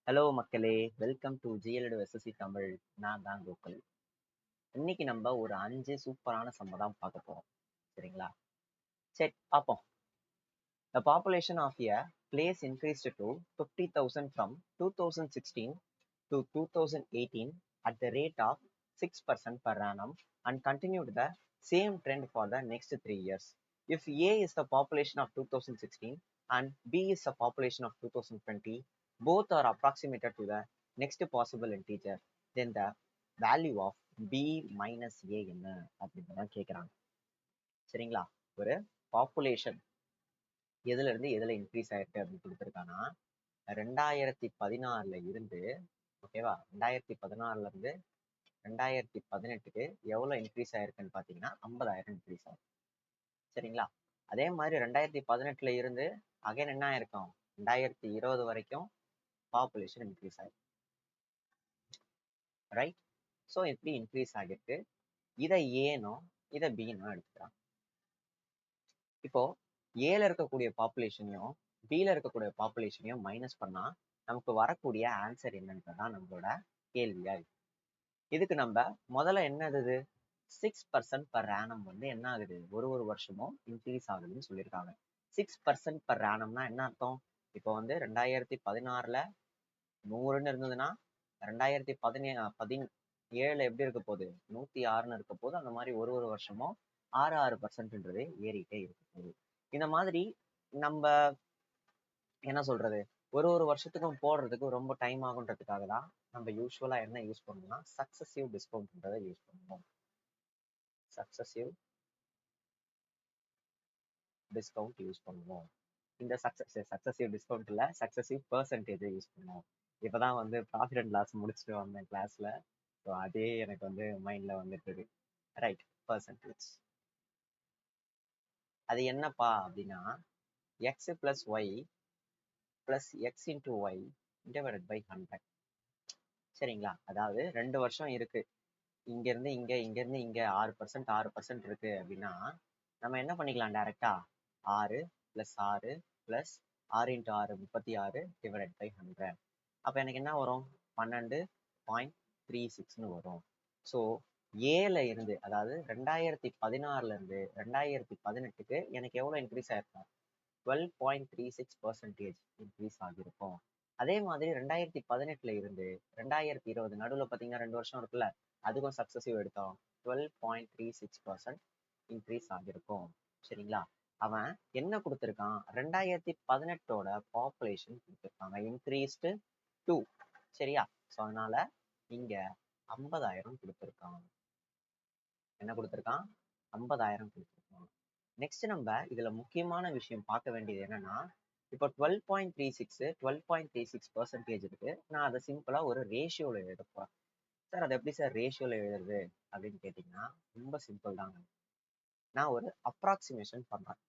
Hello மக்களே, welcome to ஜிஎல்டு SSC Tamil. நான் தான் கோகுல். இன்னைக்கு நம்ம ஒரு 5 சூப்பரான சம்ம தான் பார்க்க போறோம். சரிங்களா? சரி, பார்ப்போம். The population of a place increased to 50,000 from 2016 to 2018 at the rate of 6% per annum and continued the same trend for the next 3 years. If A is the population of 2016 and B is the population of 2020, both are approximated to the next possible integer, then the value of B minus A என்ன அப்படின்னு கேட்குறாங்க. சரிங்களா? ஒரு population எதுல இருந்து எதுல increase ஆயிருக்கு அப்படின்னு கொடுத்துருக்காங்கன்னா 2016 இருந்து ஓகேவா 2016 இருந்து 2018 எவ்வளவு இன்க்ரீஸ் ஆயிருக்குன்னு பாத்தீங்கன்னா 50,000 இன்க்ரீஸ் ஆகும். சரிங்களா? அதே மாதிரி 2018 இருந்து அகைன் என்ன ஆயிருக்கும் 2020 வரைக்கும் பாப்புலேஷன் இன்க்ரீஸ் ஆயிருக்கு. ரைட்? ஸோ இப்படி இன்க்ரீஸ் ஆகிருக்கு. இதை ஏனும் இதை பீனும் எடுத்துக்கிறாங்க. இப்போ ஏல இருக்கக்கூடிய பாப்புலேஷனையும் பில இருக்கக்கூடிய பாப்புலேஷனையும் மைனஸ் பண்ணா நமக்கு வரக்கூடிய ஆன்சர் என்னன்றதான் நம்மளோட கேள்வியா இருக்கு. இதுக்கு நம்ம முதல்ல என்னது 6% per annum வந்து என்ன ஆகுது ஒரு வருஷமும் இன்க்ரீஸ் ஆகுதுன்னு சொல்லியிருக்காங்க. 6% per annumனா என்ன அர்த்தம்? இப்போ வந்து 2016ல 100ன்னு இருந்ததுன்னா 2017 எப்படி இருக்க போகுது 106ன்னு இருக்க போது. அந்த மாதிரி ஒரு வருஷமும் 6% ஏறிட்டே இருக்க போகுது. இந்த மாதிரி நம்ம என்ன சொல்றது ஒரு வருஷத்துக்கும் போடுறதுக்கு ரொம்ப டைம் ஆகுன்றதுக்காக தான் நம்ம யூஸ்வலா என்ன யூஸ் பண்ணணும்னா சக்சஸிவ் டிஸ்கவுண்ட்ன்றதை யூஸ் பண்ணுவோம். சக்சஸிவ் டிஸ்கவுண்ட் யூஸ் பண்ணுவோம். இந்த சக்சஸிவ் டிஸ்கவுண்ட் இல்ல, சக்சஸிவ் பெர்சன்டேஜ் யூஸ் பண்ணுவோம். இப்பதான் வந்து ப்ராஃபிட் அண்ட் லாஸ் முடிச்சுட்டு வந்தேன் கிளாஸ்ல. ஸோ அதே எனக்கு வந்து மைண்ட்ல வந்துட்டு ரைட். பெர்சன்டேஜ் அது என்னப்பா அப்படின்னா x plus y plus x into y divided by 100. சரிங்களா? அதாவது 2 வருஷம் இருக்கு. இங்க இருந்து இங்க 6% இருக்கு அப்படின்னா நம்ம என்ன பண்ணிக்கலாம் டைரக்டா 6 plus 6 plus 6 into 6 36 divided by 100. அப்ப எனக்கு என்ன வரும் 12.36ன்னு வரும். ஸோ ஏல இருந்து அதாவது 2016 இருந்து 2018 எனக்கு எவ்வளவு இன்க்ரீஸ் ஆயிருக்கும் 12.36% இன்க்ரீஸ் ஆகிருக்கும். அதே மாதிரி 2018 இருந்து 2020 நடுவில் பார்த்தீங்கன்னா 2 வருஷம் இருக்குல்ல, அதுக்கும் சக்சஸிவ் எடுத்தோம் 12.36% இன்க்ரீஸ் ஆகிருக்கும். சரிங்களா? அவன் என்ன கொடுத்துருக்கான் 2018ஓட பாப்புலேஷன் கொடுத்துருக்காங்க இன்க்ரீஸ்டு 2. சரியா? ஸோ அதனால இங்க 50,000 கொடுத்துருக்கான். என்ன கொடுத்துருக்கான் 50,000 கொடுத்துருக்கான். நெக்ஸ்ட் நம்ம இதுல முக்கியமான விஷயம் பார்க்க வேண்டியது என்னன்னா இப்போ 12.36 இருக்கு. நான் அதை சிம்பிளா ஒரு ரேஷியோல எழுத போறேன். சார் அதை எப்படி சார் ரேஷியோல எழுதுறது அப்படின்னு கேட்டீங்கன்னா ரொம்ப சிம்பிள் தாங்க. நான் ஒரு அப்ராக்சிமேஷன் பண்றேன்.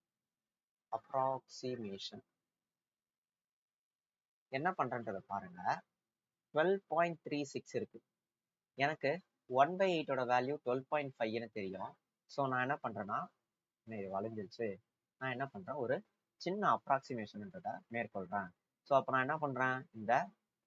அப்ராக்சிமேஷன் என்ன பண்றேன்றத பாருங்க. 12.36 இருக்கு. எனக்கு 1/8ஓட வேல்யூ 12.5ன்னு தெரியும். ஸோ நான் என்ன பண்றேன்னா வளைஞ்சிருச்சு. நான் என்ன பண்றேன் ஒரு சின்ன அப்ராக்சிமேஷன்ன்றதை மேற்கொள்றேன். ஸோ அப்போ நான் என்ன பண்றேன் இந்த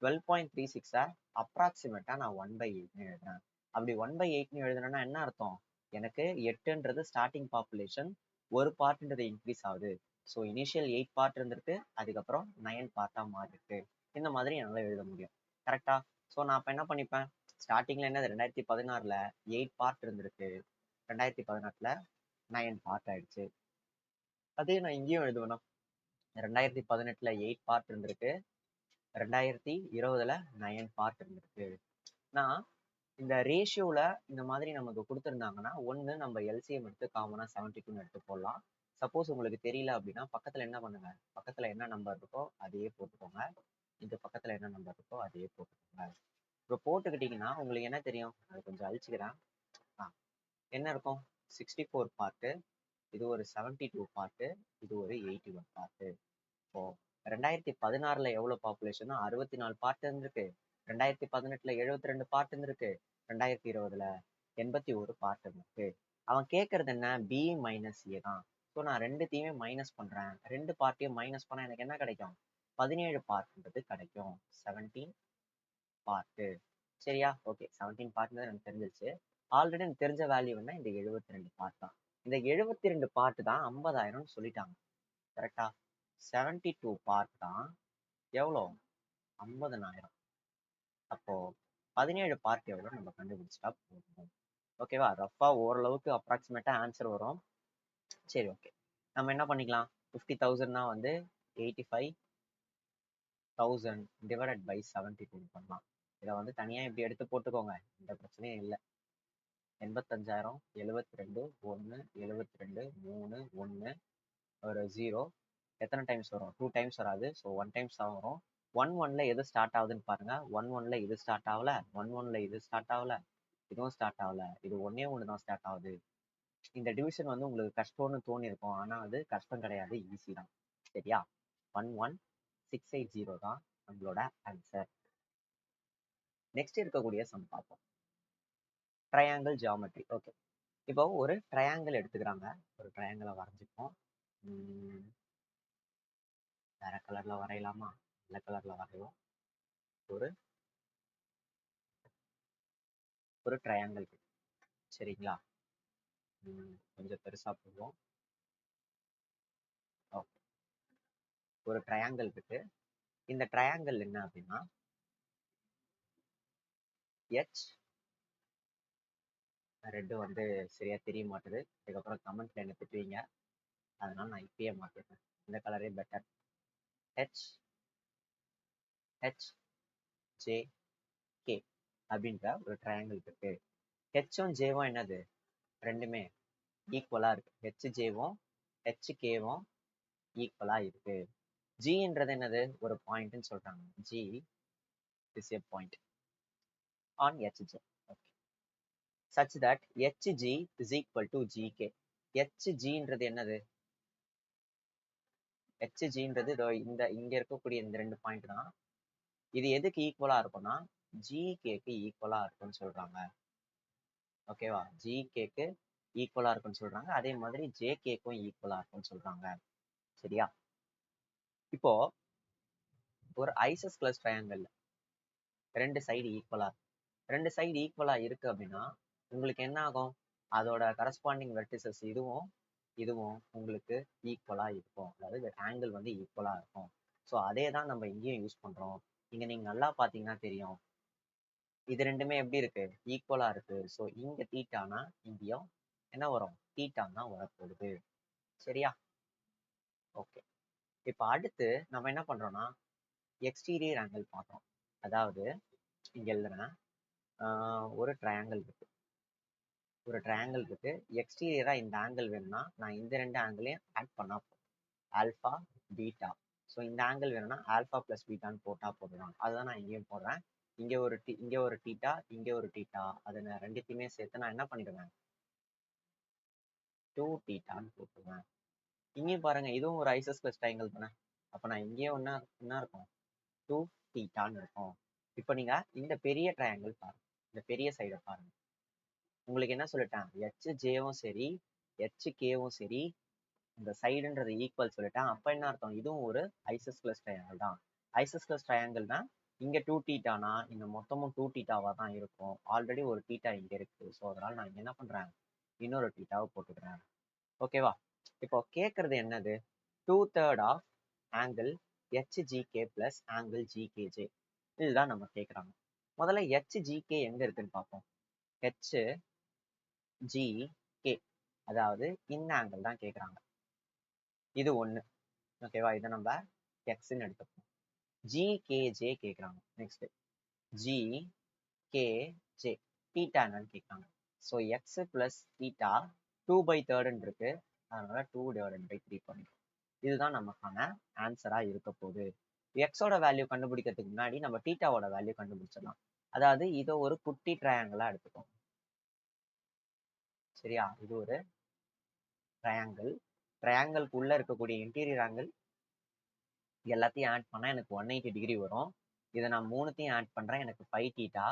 12.36 அப்ராக்சிமேட்டா நான் 1/8ன்னு எழுதுறேன். அப்படி 1/8ன்னு எழுதுனேன்னா என்ன அர்த்தம்? எனக்கு 8ன்றது ஸ்டார்டிங் பாப்புலேஷன், ஒரு பார்ட்ன்றது இன்க்ரீஸ் ஆகுது. ஸோ இனிஷியல் 8 பார்ட் இருந்திருக்கு, அதுக்கப்புறம் 9 பார்ட்டா மாறிருக்கு. இந்த மாதிரி என்னால எழுத முடியும். கரெக்டா? ஸோ நான் அப்ப என்ன பண்ணிப்பேன் ஸ்டார்டிங்ல என்னது 2016ல 8 பார்ட் இருந்திருக்கு, 2018ல 9 பார்ட் ஆயிடுச்சு. அதே நான் இங்கேயும் எழுதுவேனா 2018ல 8 பார்ட் இருந்திருக்கு, 2020ல 9 பார்ட் இருந்திருக்கு. நான் இந்த ரேஷியோல இந்த மாதிரி நமக்கு கொடுத்துருந்தாங்கன்னா ஒன்று நம்ம எல்சிஎம் எடுத்து காமனா 72 எடுத்து போடலாம். சப்போஸ் உங்களுக்கு தெரியல அப்படின்னா பக்கத்துல என்ன பண்ணுங்க, பக்கத்துல என்ன நம்பர் இருக்கோ அதையே போட்டுக்கோங்க. இந்த பக்கத்துல என்ன நம்பர் இருக்கோ அதையே போட்டுக்கோங்க. இப்போ போட்டுக்கிட்டீங்கன்னா உங்களுக்கு என்ன தெரியும், அது கொஞ்சம் அழிச்சுக்கிறேன். என்ன இருக்கும் 64 பார்ட்டு, இது ஒரு 72 பார்ட்டு, இது ஒரு 81 பார்ட்டு. இப்போ 2016ல எவ்வளவு பாப்புலேஷன் 64 பார்ட் இருந்திருக்கு, 2018ல 72 பார்ட் இருந்திருக்கு, 2020ல 81 பார்ட் இருந்திருக்கு. அவன் கேட்கறது என்ன பி மைனஸ் ஏ தான். ஸோ நான் ரெண்டுத்தையுமே மைனஸ் பண்றேன். ரெண்டு பார்ட்டையும் மைனஸ் பண்ணா எனக்கு என்ன கிடைக்கும் 17 பார்ட்ன்றது கிடைக்கும். 17 பார்ட்டு. சரியா? ஓகே, 17 பார்ட்ன்றது எனக்கு தெரிஞ்சிருச்சு. ஆல்ரெடி எனக்கு தெரிஞ்ச வேல்யூ என்ன, இந்த 72 பார்ட் தான். இந்த 72 பார்ட் தான் 50,000 சொல்லிட்டாங்க. கரெக்டா? 72 பார்ட் தான் எவ்வளோ? 50,000. அப்போ 17 பார்ட் எவ்வளோ நம்ம கண்டுபிடிச்சிட்டா போதும். ஓகேவா? ரஃபா ஓரளவுக்கு அப்ராக்சிமேட்டா ஆன்சர் வரும். சரி, ஓகே. நம்ம என்ன பண்ணிக்கலாம்? 50,000னா வந்து 85,000 டிவைடட் பை 72 பண்ணலாம். இதை வந்து தனியா இப்படி எடுத்து போட்டுக்கோங்க, எந்த பிரச்சனையும் இல்லை. 85,000 72 1 72 3 1 ஒரு 0 எத்தனை டைம்ஸ் வரும்? 2 டைம்ஸ் வராது. ஸோ 1 டைம்ஸ் தான் வரும். 1-1ல எது ஸ்டார்ட் ஆகுதுன்னு பாருங்க. 1-1ல இது ஸ்டார்ட் ஆகல, 1-1ல இது ஸ்டார்ட் ஆகல, இதுவும் ஸ்டார்ட் ஆகல. இது ஒன்னே ஒன்று தான் ஸ்டார்ட் ஆகுது. இந்த டிவிஷன் வந்து உங்களுக்கு கஷ்டம்னு தோணி இருக்கும், ஆனா அது கஷ்டம் கிடையாது, ஈஸி தான். சரியா? 11680 தான் நம்மளோட ஆன்சர். நெக்ஸ்ட் இருக்கக்கூடிய சம் பார்ப்போம். Triangle geometry. ஓகே, இப்போ ஒரு ட்ரையாங்கிள் எடுத்துக்கிறாங்க. ஒரு ட்ரையாங்கிளை வரைஞ்சிப்போம். வேற கலர்ல வரையலாமா? நல்ல கலர்ல வரைவோம். ஒரு ட்ரையாங்கிள். சரிங்களா? கொஞ்சம் பெருசா போடுவோம். ஓகே, ஒரு ட்ரையாங்கிள் இருக்கு. இந்த ட்ரையாங்கிள் என்ன அப்படின்னா H, ரெட்டு வந்து சரியா தெரிய மாட்டுது, அதுக்கப்புறம் கமெண்ட்ல என்ன திட்டுவீங்க, அதனால நான் இப்பயே மாத்திடுறேன். இந்த கலரே பெட்டர். H J K அப்படின்ற ஒரு ட்ரையாங்கிள் இருக்கு. ஹெச்சும் ஜேவும் என்னது? ரெண்டுமே ஈக்குவலா இருக்கு. HJவும் HKவும் ஈக்குவலா இருக்கு. ஜின்றது என்னது? ஒரு பாயிண்ட்னு சொல்றாங்க. G is a point on HJ. Okay. Such that HG is equal to GK. HGன்றது என்னது? HGன்றது இந்த இங்க இருக்கக்கூடிய இந்த ரெண்டு பாயிண்ட் தான். இது எதுக்கு ஈக்குவலா இருக்கும்னா GKக்கு ஈக்குவலா இருக்கும்னு சொல்றாங்க. ஓகேவா? GKக்கு ஈக்குவலா இருக்கும்னு சொல்றாங்க. அதே மாதிரி JKக்கும் ஈக்குவலா இருக்கும்னு சொல்றாங்க. சரியா? இப்போ ஒரு ஐசோஸ்கெலஸ் ட்ரையாங்கிள் ரெண்டு சைடு ஈக்குவலா இருக்கு. ரெண்டு சைடு ஈக்குவலா இருக்கு அப்படின்னா உங்களுக்கு என்ன ஆகும்? அதோட கரஸ்பாண்டிங் வெர்டிசஸ் இதுவும் இதுவும் உங்களுக்கு ஈக்குவலா இருக்கும். அதாவது ஆங்கிள் வந்து ஈக்குவலா இருக்கும். ஸோ அதே தான் நம்ம இங்கேயும் யூஸ் பண்றோம். இங்க நீங்க நல்லா பாத்தீங்கன்னா தெரியும், இது ரெண்டுமே எப்படி இருக்கு? ஈக்குவலா இருக்கு. ஸோ இங்க தீட்டானா இங்கேயும் என்ன வரும்? தீட்டான் தான் வரப்போகுது. சரியா? ஓகே, இப்போ அடுத்து நம்ம என்ன பண்றோம்னா எக்ஸ்டீரியர் ஆங்கிள் பார்க்குறோம். அதாவது இங்க எழுதுறேன், ஒரு ட்ரையாங்கிள் இருக்கு. ஒரு ட்ரையாங்கிள் இருக்கு. எக்ஸ்டீரியரா இந்த ஆங்கிள் வேணும்னா நான் இந்த ரெண்டு ஆங்கிளையும் ஆட் பண்ணா போதும். Alpha beta. ஸோ இந்த ஆங்கிள் வேணும்னா ஆல்ஃபா பிளஸ் பீட்டான்னு போட்டா போதும். அதுதான் நான் இங்கேயும் போடுறேன். இங்க ஒரு டீட்டா, இங்க ஒரு டீட்டா. அதை நான் ரெண்டுத்தையுமே சேர்த்து நான் என்ன பண்ணிடுவேன்? 2 தீட்டான்னு போட்டுருவேன். இங்கேயும் பாருங்க, இதுவும் ஒரு ஐசோஸ்கெலஸ் ட்ரையாங்கிள் தானே. அப்ப நான் இங்கேயும் என்ன இருக்கும்? 2 தீட்டான்னு இருக்கும். இப்போ நீங்க இந்த பெரிய ட்ரையாங்கிள் பாருங்க, இந்த பெரிய சைடை பாருங்க. உங்களுக்கு என்ன சொல்லிட்டேன்? HJவும் சரி HKவும் சரி இந்த சைடுன்றது ஈக்குவல் சொல்லிட்டேன். அப்ப என்ன அர்த்தம்? இதுவும் ஒரு ஐசோஸ்கெலஸ் ட்ரையாங்கிள் தான். ஐசோஸ்கெலஸ் ட்ரையாங்கிள்னா இங்க 2 தீட்டானா இந்த மொத்தமும் 2 தீட்டாவா தான் இருக்கும். ஆல்ரெடி ஒரு தீட்டா இங்க இருக்கு. ஸோ அதனால நான் இங்க என்ன பண்றேன்? இன்னொரு தீட்டாவை போட்டுக்கிறேன். ஓகேவா? இப்போ கேட்கறது என்னது? 2/3 of angle HGK plus angle GKJ. இதுதான் நம்ம கேட்குறாங்க. முதல்ல HGK எங்க இருக்குன்னு பார்ப்போம். HGK அதாவது இந்த ஆங்கிள் தான் கேட்குறாங்க. இது ஒண்ணு. ஓகேவா? இதை நம்ம எக்ஸ்ன்னு எடுத்துப்போம். GKJ கேட்குறாங்க. நெக்ஸ்ட் GKJ தீட்டா என்னன்னு கேட்குறாங்க. ஸோ எக்ஸ் பிளஸ் தீட்டா 2/3 இருக்கு. அதனால 2/3 பண்ணிடும். இதுதான் நமக்கான ஆன்சரா இருக்க போகுது. எக்ஸோட வேல்யூ கண்டுபிடிக்கிறதுக்கு முன்னாடி நம்ம தீட்டாவோட வேல்யூ கண்டுபிடிச்சிடலாம். அதாவது இதை ஒரு குட்டி ட்ரையாங்கிளா எடுத்துக்கோம். சரியா? இது ஒரு ட்ரையாங்கிள். ட்ரையாங்கிள்குள்ள இருக்கக்கூடிய இன்டீரியர் ஆங்கிள் எல்லாத்தையும் ஆட் பண்ணா எனக்கு 180 டிகிரி வரும். இதை நான் மூணுத்தையும் ஆட் பண்றேன், எனக்கு 5 theta.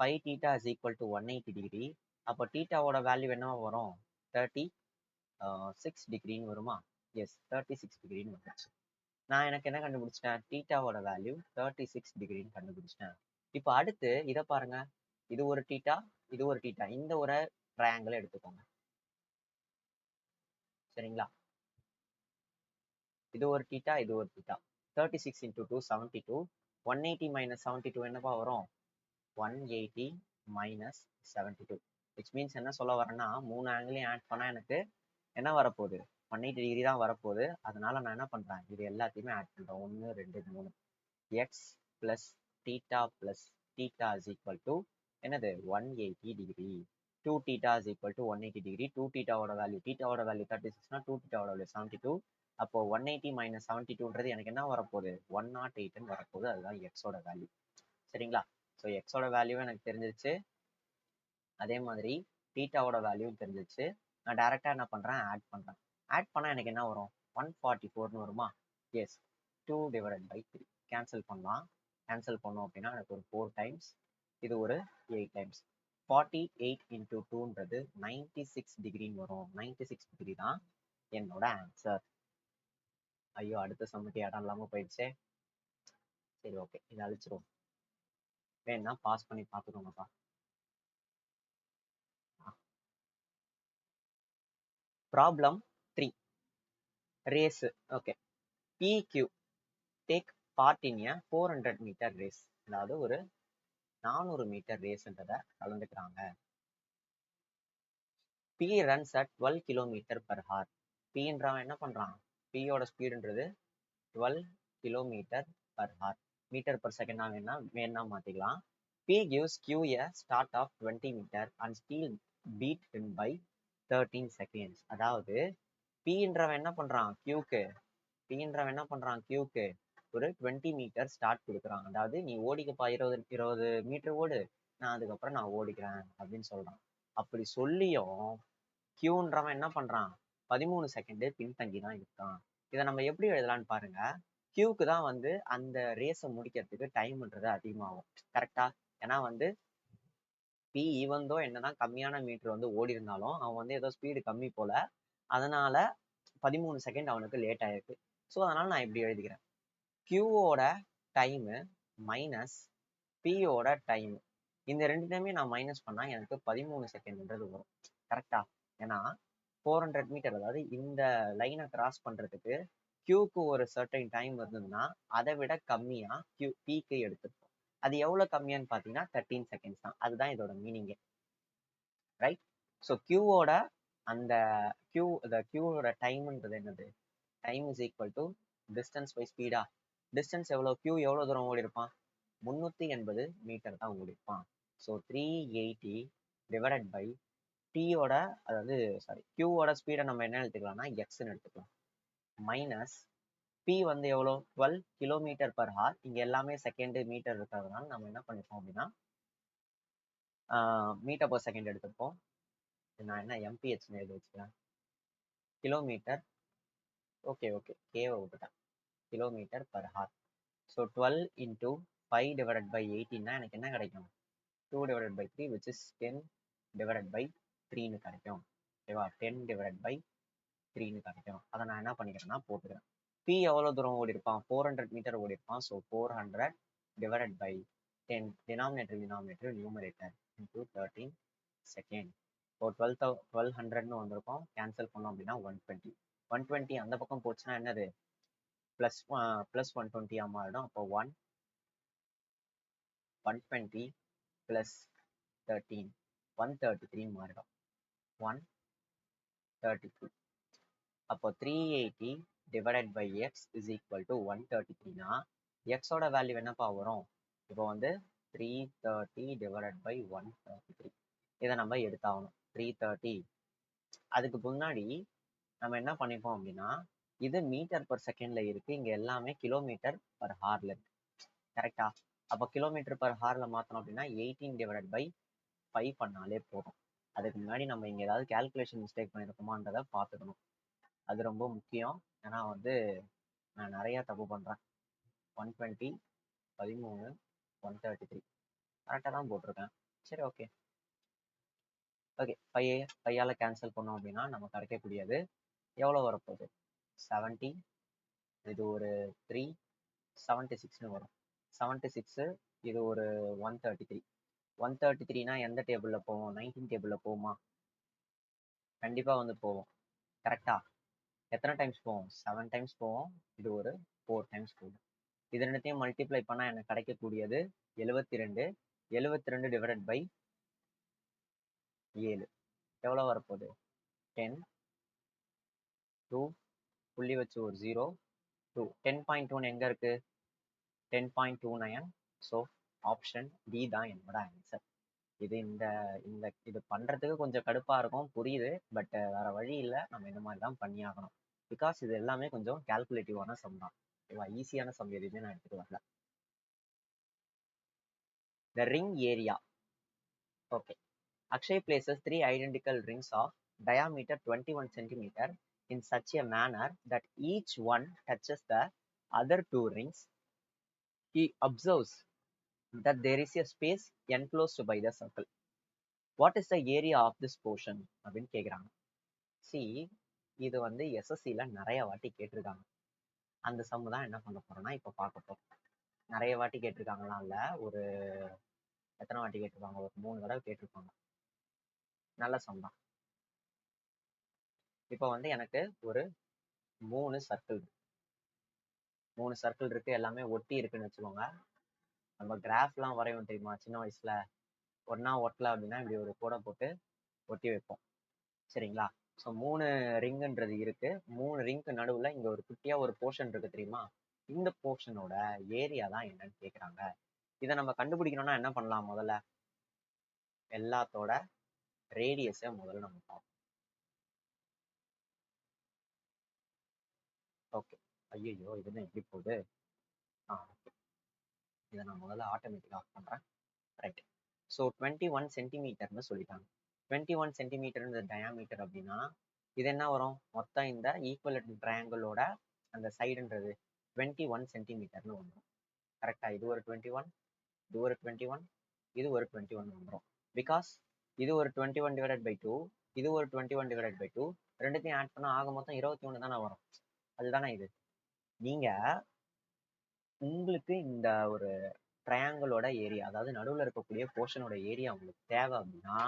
5 theta is equal to 180 degree. அப்போ தீட்டாவோட வேல்யூ என்னவா வரும்? 36 டிகிரின்னு வருமா? எஸ், 36 டிகிரின்னு வந்துச்சு. நான் எனக்கு என்ன கண்டுபிடிச்சிட்டேன், தீட்டாவோட வேல்யூ 36 டிகிரின்னு கண்டுபிடிச்சிட்டேன். இப்போ அடுத்து இதை பாருங்க, இது ஒரு தீட்டா, இது ஒரு தீட்டா, இந்த ஒரு ட்ரையாங்கிள் எடுத்துக்கோங்க. சரிங்களா? இது ஒரு தீட்டா, இது ஒரு தீட்டா. 36 into 2 72. 180 minus 72 என்னப்பா வரும்? 180 minus 72. which means என்ன சொல்ல வரேன்னா, மூணு ஆங்கிளையும் ஆட் பண்ணா எனக்கு என்ன வரப்போகுது, 180 டிகிரி தான் வரப்போகுது. அதனால நான் என்ன பண்றேன், இது எல்லாத்தையுமே ஆட் பண்றேன். 1 2 3. X plus theta plus theta is equal to என்னது, 180 degree. 2 theta is equal to 180 degree. 2 தீட்டாவோட வேல்யூ, தீட்டாவோட வேல்யூ 36னா 2 தீட்டாவோட வேல்யூ 72. அப்போ 180 மைனஸ் 72ன்றது எனக்கு என்ன வரப்போகுது, 108ன்னு வரப்போகுது. அதுதான் எக்ஸோட வேல்யூ. சரிங்களா? ஸோ எக்ஸோட வேல்யூவும் எனக்கு தெரிஞ்சிருச்சு, அதே மாதிரி தீட்டாவோட வேல்யூவும் தெரிஞ்சிருச்சு. நான் டைரக்டா என்ன பண்றேன், ஆட் பண்றேன். ஆட் பண்ணா எனக்கு என்ன வரும், 144ன்னு வருமா? எஸ். 2 டிவைடட் பை 3 கேன்சல் பண்ணலாம். கேன்சல் பண்ணோம் அப்படின்னா எனக்கு ஒரு 4 டைம்ஸ், இது ஒரு 8 டைம்ஸ். 48 into 2ன்றது 96 டிகிரின்னு வரும். 96 டிகிரி தான் என்னோட ஆன்சர். ஐயோ, அடுத்த சம்முக்கு இடம் இல்லாம போயிடுச்சே. சரி, ஓகே, இதை அழிச்சிருவோம். வேணா பாஸ் பண்ணி பார்த்துக்கோங்கப்பா. Problem 3. Race. Okay. PQ take part in a 400 metre race. அதாவது ஒரு 400 மீட்டர் ரேஸ்ன்றத கலந்துக்கிறாங்க. P runs at 12 kilometre per hour. Pன்றவன் என்ன பண்றான், Pயோட ஸ்பீடுன்றது 12 kilometre per hour. Metre per second வேணா மாத்திக்கலாம். P gives Q a start of 20 meter and still beat him by 13 seconds. அதாவது Pன்றவன் என்ன பண்றான், Pன்றவன் என்ன பண்றான், Qக்கு ஒரு 20 மீட்டர் ஸ்டார்ட் கொடுக்குறான். அதாவது நீ ஓடிக்கப்பா, 20 மீட்டர் ஓடு, நான் அதுக்கப்புறம் நான் ஓடிக்கிறேன் அப்படின்னு சொல்றான். அப்படி சொல்லியும் Qன்றவன் என்ன பண்றான், 13 செகண்ட் பின்தங்கி தான் இருக்கான். இதை நம்ம எப்படி எழுதலாம்னு பாருங்க. Qக்கு தான் அந்த ரேஸை முடிக்கிறதுக்கு டைம்ன்றது அதிகமாகும். கரெக்டா? ஏன்னா P ஈவந்தோ என்னதான் கம்மியான மீட்டர் ஓடி இருந்தாலும் அவன் ஏதோ ஸ்பீடு கம்மி போல, அதனால 13 செகண்ட் அவனுக்கு லேட் ஆயிருக்கு. ஸோ அதனால நான் இப்படி எழுதிக்கிறேன், Qவோட டைமு மைனஸ் Pயோட டைம். இந்த ரெண்டுத்தையுமே நான் மைனஸ் பண்ணா எனக்கு 13 செகண்ட்ன்றது வரும். கரெக்டா? ஏன்னா 400 மீட்டர், அதாவது இந்த லைனை கிராஸ் பண்றதுக்கு Qக்கு ஒரு சர்டைன் டைம் இருந்ததுன்னா அதை விட கம்மியா Pக்கு எடுத்துருப்போம். அது எவ்வளவு கம்மியான்னு பாத்தீங்கன்னா 13 செகண்ட்ஸ் தான். அதுதான் இதோட மீனிங். ரைட்? ஸோ Qவோட அந்த Qவோட டைம்ன்றது என்னது, time is equal to distance by ஸ்பீடா. டிஸ்டன்ஸ் எவ்வளோ, Q எவ்வளோ தூரம் ஓடி இருப்பான், 380 மீட்டர் தான் ஓடி இருப்பான். ஸோ 380 டிவைடட் பை Tயோட, அதாவது Qவோட ஸ்பீடை நம்ம என்ன எடுத்துக்கலாம்னா எக்ஸ்ன்னு எடுத்துக்கலாம். மைனஸ் P எவ்வளோ, 12 கிலோமீட்டர் பர் ஹார். இங்க எல்லாமே செகண்ட் மீட்டர் இருக்கிறதுனால நம்ம என்ன பண்ணிப்போம் அப்படின்னா மீட்டர் பர் செகண்ட் எடுத்துப்போம். நான் என்ன MPH எழுதி வச்சுக்கிறேன், கிலோமீட்டர். ஓகே, கேவை விட்டுட்டேன், kilometre per hour. So 12 into 5 divided by 18 எனக்கு என்ன கிடைக்கும், 2 divided by 3 which is 10 divided by 3ன்னு கிடைக்கும். ஓகேவா? 10 divided by 3ன்னு கிடைக்கும். அதை நான் என்ன பண்ணிக்கிறேன்னா போட்டுக்கிறேன். P எவ்வளோ தூரம் ஓடி இருப்பான், 400 மீட்டர் ஓடி இருப்பான். So 400 divided by 10, denominator numerator, into 13 second. இப்போ 1200ன்னு வந்திருக்கும். கேன்சல் பண்ணோம் அப்படின்னா 120 அந்த பக்கம் போச்சுன்னா என்னது, +120 மாறிடும். அப்போ 120 + 13 133 மாறிடும். 133. அப்போ 380 divided by x is equal to 133னா எக்ஸோட வேல்யூ என்னப்பா வரும், இப்போ 330 divided by 133. இதை நம்ம எடுத்தாகணும். 330. அதுக்கு முன்னாடி நம்ம என்ன பண்ணிப்போம் அப்படின்னா, இது மீட்டர் பர் செகண்ட்ல இருக்கு, இங்க எல்லாமே கிலோமீட்டர் பர் ஹார்ல இருக்கு. கரெக்டா? அப்போ கிலோமீட்டர் பர் ஹார்ல மாத்தணும் அப்படின்னா 18 divided by 5 பண்ணாலே போதும். அதுக்கு முன்னாடி நம்ம இங்க ஏதாவது கால்குலேஷன் மிஸ்டேக் பண்ணிருக்கோமான்றதை பார்த்துக்கணும். அது ரொம்ப முக்கியம். ஏன்னா நான் நிறைய தப்பு பண்றேன். 120 13 133 கரெக்டாக தான் போட்டிருக்கேன். சரி, ஓகே. 5ஆல கேன்சல் பண்ணோம் அப்படின்னா நம்ம கிடைக்கக்கூடியது எவ்வளோ வரப்போகுது, 70 இது ஒரு 376 வரும். 76, இது ஒரு 133. 133னா எந்த டேபிள்ல போவோம்? 19 டேபிள்ல போகுமா? கண்டிப்பா வந்து போவோம். கரெக்டா? எத்தனை டைம்ஸ் போவோம்? 7 டைம்ஸ் போவோம். இது ஒரு 4 டைம்ஸ் போகும். இது ரெண்டுத்தையும் மல்டிப்ளை பண்ணா எனக்கு கிடைக்கக்கூடியது 72. 72 டிவைடட் பை 7 எவ்வளவு வரப்போகுது? 10, 2, புள்ளி வச்சு ஒரு 0, 2. 10.2 எங்க இருக்கு? 10.29. ஸோ ஆப்ஷன் டி தான் என்னோட ஆன்சர். இது இந்த இந்த இது பண்றதுக்கு கொஞ்சம் கடுப்பா இருக்கும், புரியுது. பட் வேற வழி இல்லை, நம்ம இந்த மாதிரி தான் பண்ணி ஆகணும். பிகாஸ் இது எல்லாமே கொஞ்சம் கால்குலேட்டிவான சம் தான். ஓகேவா? ஈஸியான சம் எதுவுமே நான் எடுத்துட்டு வரல. The ring area. Okay. Akshay places 3 identical rings of diameter 21 centimeter in such a manner that each one touches the other 2 rings. He observes that there is a space enclosed by the circle. What is the area of this portion? அப்படின்னு கேக்குறாங்க. See, இது வந்து எஸ்எஸ்சில நிறைய வாட்டி கேட்டிருக்காங்க. அந்த some தான் என்ன பண்ண போறோம்னா இப்ப பார்க்க போறோம். நிறைய வாட்டி கேட்டிருக்காங்கலாம் இல்ல, ஒரு எத்தனை வாட்டி கேட்டிருப்பாங்க? ஒரு 3 தடவை கேட்டிருப்பாங்க. நல்ல சம் தான். இப்போ வந்து எனக்கு ஒரு 3 சர்க்கிள் இருக்கு. 3 சர்க்கிள் இருக்கு, எல்லாமே ஒட்டி இருக்குன்னு வச்சுக்கோங்க. நம்ம கிராஃப்லாம் வரையும் தெரியுமா சின்ன வயசுல? ஒன்னா ஒட்டல அப்படின்னா இப்படி ஒரு கோடை போட்டு ஒட்டி வைப்போம். சரிங்களா? ஸோ 3 ரிங்குன்றது இருக்கு. 3 ரிங்க்கு நடுவுல இங்க ஒரு குட்டியா ஒரு போர்ஷன் இருக்கு தெரியுமா? இந்த போர்ஷனோட ஏரியா தான் என்னன்னு கேக்குறாங்க. இதை நம்ம கண்டுபிடிக்கணும்னா என்ன பண்ணலாம்? முதல்ல எல்லாத்தோட ரேடியஸை முதல்ல நம்ம பார்ப்போம். ஓகே. ஐயோ, இது என்ன எப்படி போகுது? ஓகே, இதை நான் முதல்ல ஆட்டோமேட்டிக் ஆஃப் பண்றேன். ரைட். ஸோ 21 சென்டிமீட்டர்னு சொல்லிட்டாங்க. 21 சென்டிமீட்டர் டயாமீட்டர் அப்படின்னா இது என்ன வரும்? மொத்தம் இந்த ஈக்குவலன் ட்ரையாங்கிளோட அந்த சைடுன்றது 21 சென்டிமீட்டர்னு வந்துடும். கரெக்டா? இது ஒரு 21, இது ஒரு 21, இது ஒரு 21 வந்துடும். பிகாஸ் இது ஒரு 21 டிவைடட் பை 2, இது ஒரு 21 டிவைடட் பை 2, ரெண்டுத்தையும் ஆட் பண்ணா ஆக மொத்தம் 21 தானே வரும். அதுதானே இது. நீங்க உங்களுக்கு இந்த ஒரு ட்ரையாங்கிளோட ஏரியா, அதாவது நடுவில் இருக்கக்கூடிய போர்ஷனோட ஏரியா உங்களுக்கு தேவை அப்படின்னா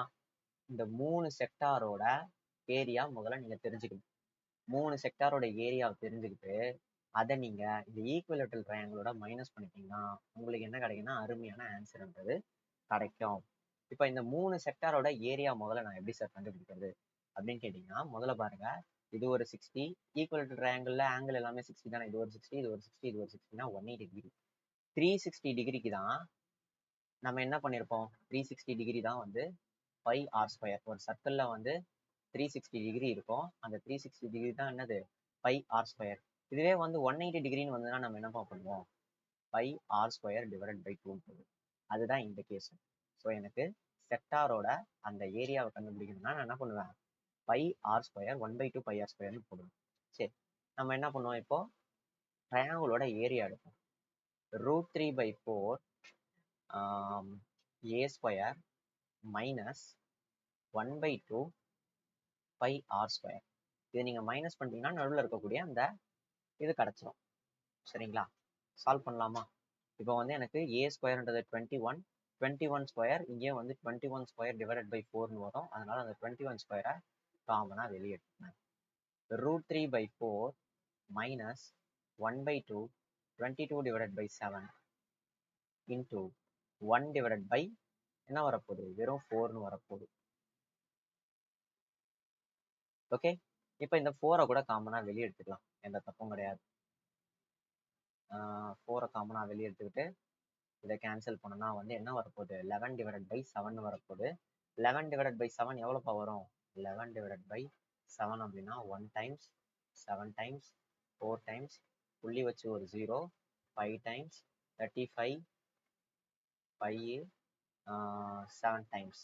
இந்த 3 செக்டாரோட ஏரியா முதல்ல நீங்க தெரிஞ்சுக்கணும். 3 செக்டாரோட ஏரியாவை தெரிஞ்சுக்கிட்டு அதை நீங்க இந்த ஈக்குவலேட்டரல் ட்ரையாங்கிளோட மைனஸ் பண்ணிட்டீங்கன்னா உங்களுக்கு என்ன கிடைக்கும்னா அருமையான ஆன்சர்ன்றது கிடைக்கும். இப்போ இந்த 3 செக்டாரோட ஏரியா முதல்ல நான் எப்படி சார் கண்டுபிடிக்கிறது அப்படின்னு கேட்டீங்கன்னா, முதல்ல பாருங்க, இது ஒரு 60, ஈக்குவலேட்டரல் ட்ரையாங்கிள் ஆங்கிள் எல்லாமே 60 தானே. இது ஒரு 60, இது ஒரு 60, இது ஒரு 60னா 180 டிகிரி. 360 டிகிரிக்கு தான் நம்ம என்ன பண்ணியிருப்போம்? 360 டிகிரி தான் வந்து பை ஆர் ஸ்கொயர். ஒரு சர்க்கிள்ல வந்து 360 டிகிரி இருக்கும். அந்த 360 டிகிரி தான் என்னது? Pi r square. இதுவே வந்து 180 டிகிரின்னு வந்ததுன்னா நம்ம என்ன பண்ணுவோம்? Pi r square divided by 2. அதுதான் இந்த கேஸ். ஸோ எனக்கு செக்டாரோட அந்த ஏரியாவை கண்டுபிடிக்கணும்னா நான் என்ன பண்ணுவேன்? Pi r square 1/2 pi r ஸ்கொயர்னு போடுவேன். சரி, நம்ம என்ன பண்ணுவோம்? இப்போ ட்ரையாங்கிளோட ஏரியா எடுப்போம். √3/4 a square minus 1/2 pi r square. இதை நீங்க மைனஸ் பண்ணிட்டீங்கன்னா நடுவில் இருக்கக்கூடிய அந்த இது கிடைச்சிரும். சரிங்களா? சால்வ் பண்ணலாமா? இப்போ வந்து எனக்கு ஏ ஸ்கொயர்ன்றது 21, 21 ஸ்கொயர் இங்கே வந்து 21 ஸ்கொயர் டிவைடட் பை 4னு வரும். அதனால அந்த 21 ஸ்கொயரை காமனாக வெளியே எடுத்துனேன். √3/4 minus 1/2 22 divided by 7 into 1 divided by என்ன வரப்போகுது? வெறும் 4னு வரப்போகுது. ஓகே, இப்போ இந்த 4 கூட காமனாக வெளியே எடுத்துக்கலாம், எந்த தப்பும் கிடையாது. 4 காமனாக வெளியே எடுத்துக்கிட்டு இதை கேன்சல் பண்ணனா வந்து என்ன வரப்போகுது? 11 டிவைடட் பை 7 வரப்போகுது. 11 டிவைடட் பை 7 எவ்வளோப்பா வரும்? 11 டிவைடட் பை 7 அப்படின்னா 1 டைம்ஸ், 7 டைம்ஸ், 4 டைம்ஸ், புள்ளி வச்சு ஒரு 0, 5 டைம்ஸ், 35, 5, 7 டைம்ஸ்.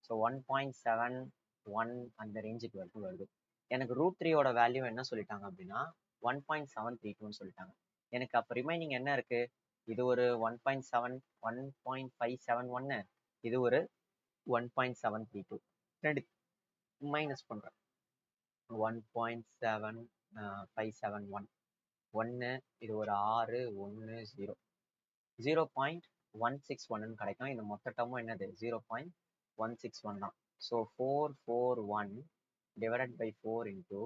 ஸோ 1.71 அந்த ரேஞ்சுக்கு வரைக்கும் வருது. எனக்கு √3யோட வேல்யூ என்ன சொல்லிட்டாங்க அப்படின்னா 1.732ன்னு சொல்லிட்டாங்க. எனக்கு அப்போ ரிமைனிங் என்ன இருக்கு? இது ஒரு 1.7, 1.571, இது ஒரு 1.732. ரெண்டு மைனஸ் பண்றேன். 1.7571. 1, இது ஒரு 6, 1, 0. 0.161 கிடைக்கும். இந்த மொத்த டேர்மும் என்னது 0.161 தான். So 441 divided by 4 into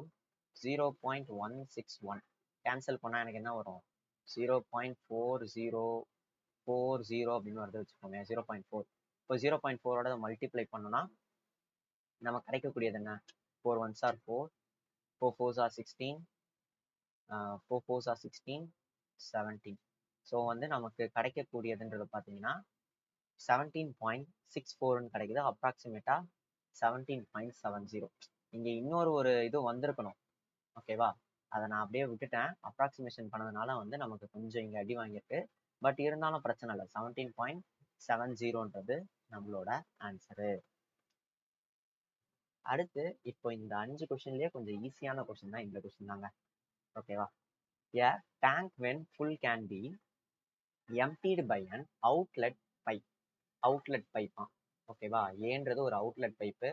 0.161 cancel பண்ணா எனக்கு என்ன வரும் 0.4040 அப்படின்னு வருது வச்சுக்கோங்க 0.4. இப்போ 0.4ஓட மல்டிப்ளை பண்ணோம்னா நமக்கு கிடைக்கக்கூடியது என்ன 4 1s are 4, 4 4s are 16, 4 4s are 16, 17. So வந்து நமக்கு கிடைக்கக்கூடியதுன்றது பார்த்தீங்கன்னா 17.64 கிடைக்குது. அப்ராக்சிமேட்டா 17.70. இங்க இன்னொரு இது வந்திருக்கணும். ஓகேவா, அதை நான் அப்படியே விட்டுட்டேன். அப்ராக்சிமேஷன் பண்ணதுனால வந்து நமக்கு கொஞ்சம் இங்க அடி வாங்கியிருக்கு. பட் இருந்தாலும் பிரச்சனை இல்லை. 17.70ன்றது நம்மளோட ஆன்சரு. அடுத்து இப்போ இந்த 5 கொஸ்டின்லயே கொஞ்சம் ஈஸியான கொஸ்டின் தான் இந்த கொஸ்டின் தாங்க. ஓகேவா, a tank when full can be emptied by an outlet pipe. Outlet பைப்பா. ஓகேவா, ஏன்றது ஒரு அவுட்லெட் பைப்பு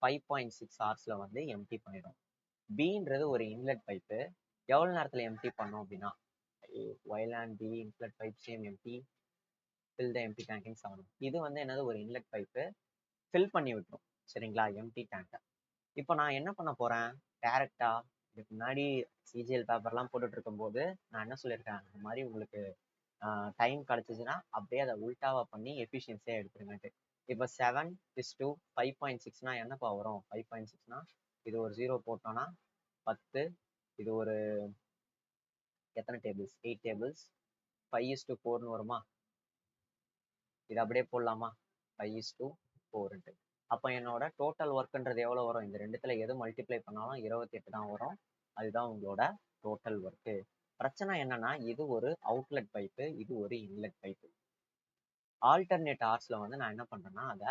5.6 ஹவர்ஸ்ல வந்து எம்டி பண்ணிடும். பீன்றது ஒரு இன்லெட் பைப்பு எவ்வளவு நேரத்துல எம்டி பண்ணோம் அப்படின்னா while and b inlet pipe same empty fill the empty tank in 7. இது வந்து என்னது ஒரு இன்லெட் பைப்பு ஃபில் பண்ணி விட்டுரும். சரிங்களா, எம்டி டேங்கை. இப்போ நான் என்ன பண்ண போறேன் டைரக்டா இதுக்கு முன்னாடி சிஜிஎல் பேப்பர்லாம் போட்டுட்டு இருக்கும்போது நான் என்ன சொல்லியிருக்கேன், இந்த மாதிரி உங்களுக்கு டைம் கிடைச்சிச்சுன்னா அப்படியே அதை உல்டாவா பண்ணி எஃபிஷியன்சியாக எடுத்துருங்கன்ட்டு. இப்போ 7:5.6னா என்னப்பா வரும் 5.6னா இது ஒரு 0 போட்டோம்னா 10, இது ஒரு எத்தனை டேபிள்ஸ் 8 டேபிள்ஸ் 5:4ன்னு வருமா, இது அப்படியே போடலாமா 5:4ன்ட்டு. அப்போ என்னோட டோட்டல் ஒர்க்ன்றது எவ்வளோ வரும், இந்த ரெண்டுத்துல எது மல்டிப்ளை பண்ணாலும் 28 தான் வரும். அதுதான் உங்களோட டோட்டல் ஒர்க்கு. பிரச்சனை என்னன்னா இது ஒரு அவுட்லெட் பைப்பு, இது ஒரு இன்லெட் பைப்பு. ஆல்டர்னேட் ஹவர்ஸ்ல வந்து நான் என்ன பண்றேன்னா அதை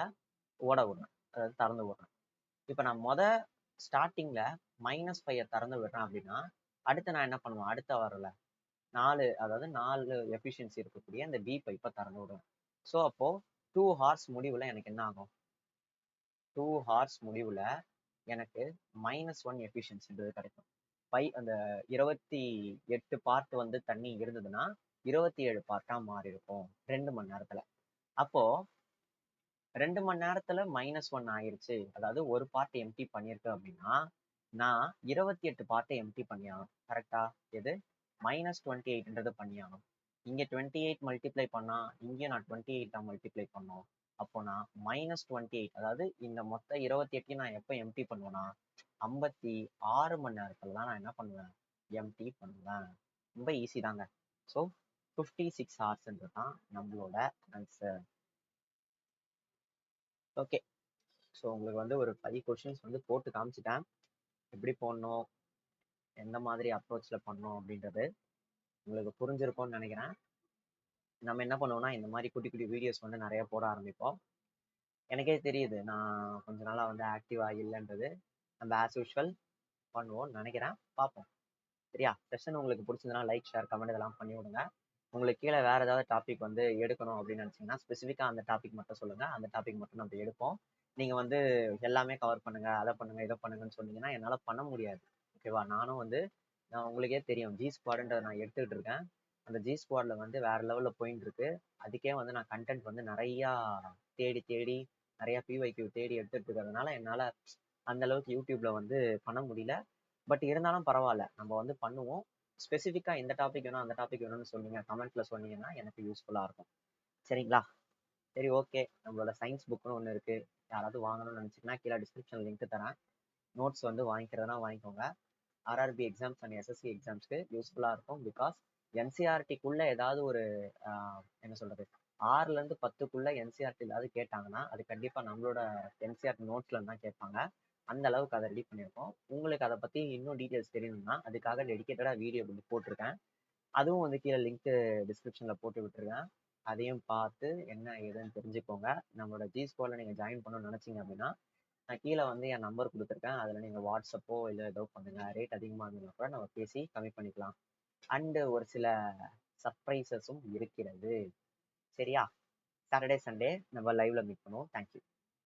ஓட விடுறேன், அதாவது திறந்து விடுறேன். இப்போ நான் ஸ்டார்டிங்ல -5 திறந்து விடுறேன் அப்படின்னா அடுத்து நான் என்ன பண்ணுவேன், அடுத்த வரல 4 எஃபிஷியன்சி இருக்கக்கூடிய அந்த பி பைப்பை திறந்து விடுவேன். ஸோ அப்போ 2 ஹார்ஸ் முடிவுல எனக்கு என்ன ஆகும், 2 ஹார்ஸ் முடிவுல எனக்கு -1 எஃபிஷியன்சின்றது கிடைக்கும். அந்த 28 பார்ட் வந்து தண்ணி இருந்ததுன்னா 27 பார்ட்டா மாறி இருக்கும் 2 மணி நேரத்துல. அப்போ 2 மணி நேரத்துல -1 ஆயிருச்சு, அதாவது ஒரு பார்ட் எம்டி பண்ணிருக்கு அப்படின்னா நான் 28 பார்ட்டை எம்டி பண்ணியாகணும். கரெக்டா, எது -28ன்றது பண்ணியாகணும். இங்க 28 மல்டிப்ளை பண்ணா இங்க நான் 28 மல்டிப்ளை பண்ணோம். அப்போ நான் -28, அதாவது இந்த மொத்த 28 நான் எப்போ எம்டி பண்ணுவேன்னா 56 மணி நேரத்துல தான் நான் என்ன பண்ணுவேன் எம்டி பண்ணுவேன். ரொம்ப ஈஸி தாங்க. ஸோ 56 ஹவர்ஸ்ன்றது தான் நம்மளோட ஆன்சர். ஓகே, ஸோ உங்களுக்கு வந்து ஒரு 5 கொஸ்டின்ஸ் வந்து போட்டு காமிச்சிட்டேன். எப்படி போடணும், எந்த மாதிரி அப்ரோச்சில் பண்ணணும் அப்படின்றது உங்களுக்கு புரிஞ்சிருக்கும்னு நினைக்கிறேன். நம்ம என்ன பண்ணுவோம்னா இந்த மாதிரி குட்டி குட்டி வீடியோஸ் வந்து நிறைய போட ஆரம்பிப்போம். எனக்கே தெரியுது நான் கொஞ்ச நாளாக வந்து ஆக்டிவாக இல்லைன்றது. நம்ம ஆஸ் யூஷுவல் பண்ணுவோம்னு நினைக்கிறேன், பார்ப்போம். சரியா, செஷன் உங்களுக்கு பிடிச்சதுன்னா லைக் ஷேர் கமெண்ட் இதெல்லாம் பண்ணி விடுங்க. உங்களுக்கு கீழே வேற ஏதாவது டாபிக் வந்து எடுக்கணும் அப்படின்னு நினைச்சீங்கன்னா ஸ்பெசிஃபிக்காக அந்த டாபிக் மட்டும் சொல்லுங்க, அந்த டாபிக் மட்டும் நம்ம எடுப்போம். நீங்க வந்து எல்லாமே கவர் பண்ணுங்க, அதை பண்ணுங்க இதை பண்ணுங்கன்னு சொன்னீங்கன்னா என்னால் பண்ண முடியாது. ஓகேவா, நானும் வந்து உங்களுக்கே தெரியும் ஜி ஸ்குவாடுன்றதை நான் எடுத்துக்கிட்டு இருக்கேன். அந்த ஜி ஸ்குவாட்ல வந்து வேற லெவலில் போயிட்டு இருக்கு. அதுக்கே வந்து நான் கண்டென்ட் வந்து நிறையா தேடி நிறைய பிவைக்யூ தேடி எடுத்துட்டு இருக்கிறதுனால என்னால் அந்த அளவுக்கு யூடியூப்ல வந்து பண்ண முடியல. பட் இருந்தாலும் பரவாயில்ல, நம்ம வந்து பண்ணுவோம். ஸ்பெசிஃபிக்காக இந்த டாபிக் வேணும் அந்த டாபிக் வேணும்னு சொன்னீங்க கமெண்ட்ல சொன்னீங்கன்னா எனக்கு யூஸ்ஃபுல்லாக இருக்கும். சரிங்களா, சரி ஓகே. நம்மளோட சயின்ஸ் புக்குன்னு ஒன்று இருக்கு, யாராவது வாங்கணும்னு நினச்சிங்கன்னா கீழே டிஸ்கிரிப்ஷன் லிங்க் தரேன். நோட்ஸ் வந்து வாங்கிக்கிறதுனா வாங்கிக்கோங்க. ஆர்ஆர்பி எக்ஸாம்ஸ் அண்ட் எஸ்எஸ்சி எக்ஸாம்ஸ்க்கு யூஸ்ஃபுல்லாக இருக்கும். பிகாஸ் என்சிஆர்டிக்குள்ள ஏதாவது ஒரு என்ன சொல்றது 6லேருந்து 10க்குள்ள என்சிஆர்டி ஏதாவது கேட்டாங்கன்னா அது கண்டிப்பாக நம்மளோட என்சிஆர்டி நோட்ஸ்ல தான் கேட்பாங்க. அந்த அளவுக்கு அதை ரெடி பண்ணியிருக்கோம். உங்களுக்கு அதை பற்றி இன்னும் டீட்டெயில்ஸ் தெரியணும்னா அதுக்காக டெடிக்கேட்டடாக வீடியோ போட்டிருக்கேன். அதுவும் வந்து கீழே லிங்க் டிஸ்கிரிப்ஷனில் போட்டு விட்டுருக்கேன். அதையும் பார்த்து என்ன ஏதுன்னு தெரிஞ்சுக்கோங்க. நம்மளோட ஜி ஸ்குவாட்ல நீங்கள் ஜாயின் பண்ணணும்னு நினச்சிங்க அப்படின்னா நான் கீழே வந்து என் நம்பர் கொடுத்துருக்கேன். அதில் நீங்கள் வாட்ஸ்அப்போ இல்லை ஏதோ பண்ணுங்க. ரேட் அதிகமாக இருந்ததுன்னா கூட நம்ம பேசி கம்மி பண்ணிக்கலாம். அண்டு ஒரு சில சர்ப்ரைசஸும் இருக்கிறது. சரியா, சாட்டர்டே சண்டே நம்ம லைவ்ல மீட் பண்ணுவோம். தேங்க்யூ.